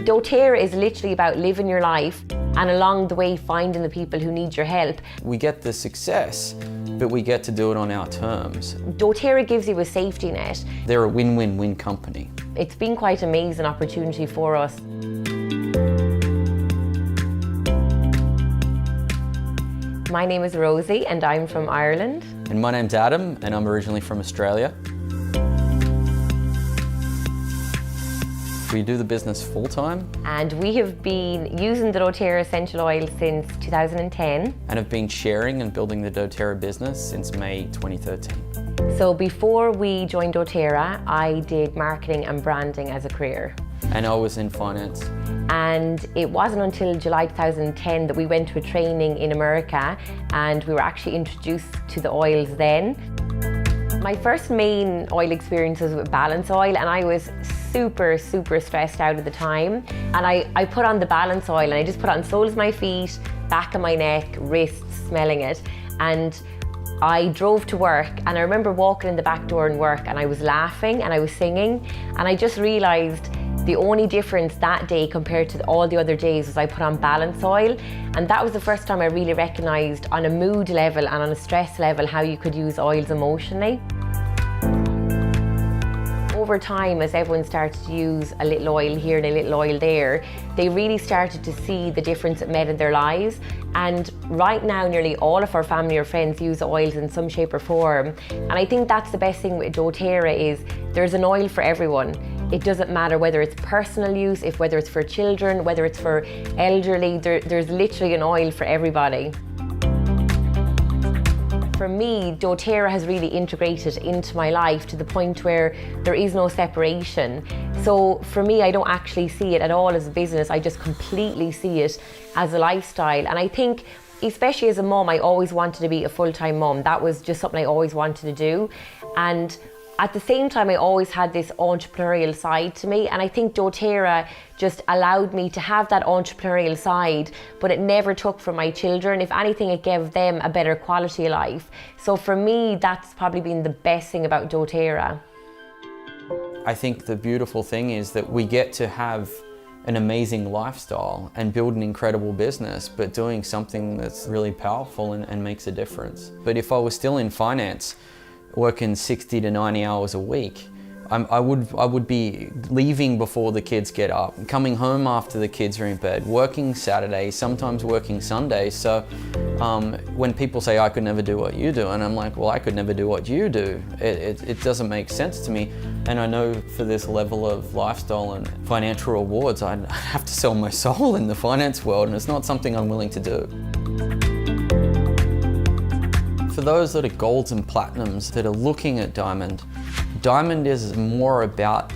doTERRA is literally about living your life and along the way finding the people who need your help. We get the success, but we get to do it on our terms. doTERRA gives you a safety net. They're a win-win-win company. It's been quite an amazing opportunity for us. My name is Rosie and I'm from Ireland. And my name's Adam and I'm originally from Australia. We do the business full-time. And we have been using the doTERRA essential oil since 2010. And have been sharing and building the doTERRA business since May 2013. So before we joined doTERRA, I did marketing and branding as a career. And I was in finance. And it wasn't until July 2010 that we went to a training in America and we were actually introduced to the oils then. My first main oil experience was with balance oil and I was super stressed out at the time. And I put on the balance oil and I just put it on soles of my feet, back of my neck, wrists, smelling it. And I drove to work and I remember walking in the back door in work and I was laughing and I was singing and I just realised the only difference that day compared to all the other days was I put on balance oil, and that was the first time I really recognised on a mood level and on a stress level how you could use oils emotionally. Over time, as everyone started to use a little oil here and a little oil there, they really started to see the difference it made in their lives. And right now, nearly all of our family or friends use oils in some shape or form. And I think that's the best thing with doTERRA is there's an oil for everyone. It doesn't matter whether it's personal use, whether it's for children, whether it's for elderly, there's literally an oil for everybody. For me, doTERRA has really integrated into my life to the point where there is no separation. So for me, I don't actually see it at all as a business, I just completely see it as a lifestyle. And I think, especially as a mum, I always wanted to be a full-time mum. That was just something I always wanted to do. And at the same time, I always had this entrepreneurial side to me, and I think doTERRA just allowed me to have that entrepreneurial side, but it never took from my children. If anything, it gave them a better quality of life. So for me, that's probably been the best thing about doTERRA. I think the beautiful thing is that we get to have an amazing lifestyle and build an incredible business, but doing something that's really powerful and makes a difference. But if I was still in finance, working 60 to 90 hours a week, I would be leaving before the kids get up, coming home after the kids are in bed, working Saturdays, sometimes working Sundays. So when people say I could never do what you do, and I'm like, well, I could never do what you do. It doesn't make sense to me. And I know for this level of lifestyle and financial rewards, I'd have to sell my soul in the finance world, and it's not something I'm willing to do. For those that are golds and platinums that are looking at diamond is more about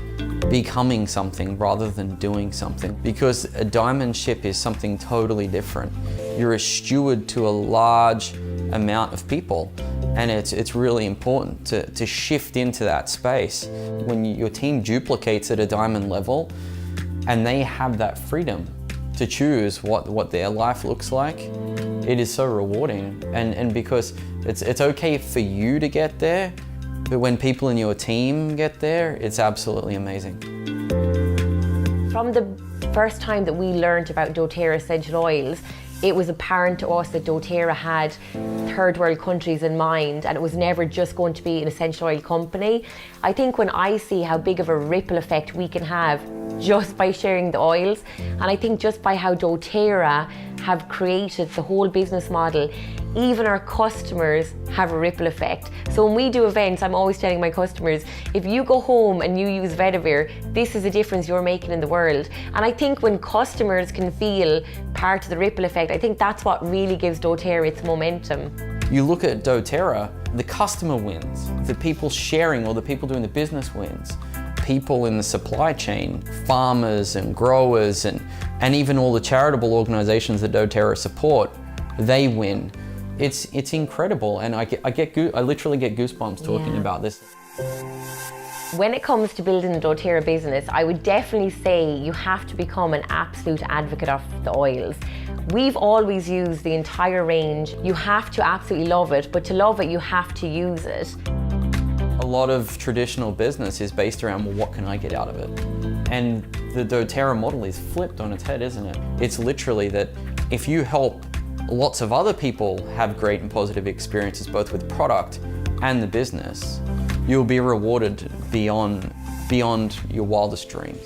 becoming something rather than doing something, because a diamond ship is something totally different. You're a steward to a large amount of people, and it's really important to shift into that space. When your team duplicates at a diamond level and they have that freedom to choose what their life looks like, it is so rewarding. And because it's okay for you to get there, but when people in your team get there, it's absolutely amazing. From the first time that we learned about doTERRA essential oils, it was apparent to us that doTERRA had third world countries in mind, and it was never just going to be an essential oil company. I think when I see how big of a ripple effect we can have just by sharing the oils, and I think just by how doTERRA have created the whole business model, even our customers have a ripple effect. So when we do events, I'm always telling my customers, if you go home and you use Vetiver, this is the difference you're making in the world. And I think when customers can feel part of the ripple effect, I think that's what really gives doTERRA its momentum. You look at doTERRA, the customer wins, the people sharing or the people doing the business wins. People in the supply chain, farmers and growers and even all the charitable organizations that doTERRA support, they win. It's incredible, and I literally get goosebumps talking about this. When it comes to building the doTERRA business, I would definitely say you have to become an absolute advocate of the oils. We've always used the entire range. You have to absolutely love it, but to love it, you have to use it. A lot of traditional business is based around, well, what can I get out of it? And the doTERRA model is flipped on its head, isn't it? It's literally that if you help lots of other people have great and positive experiences, both with product and the business, you'll be rewarded beyond your wildest dreams.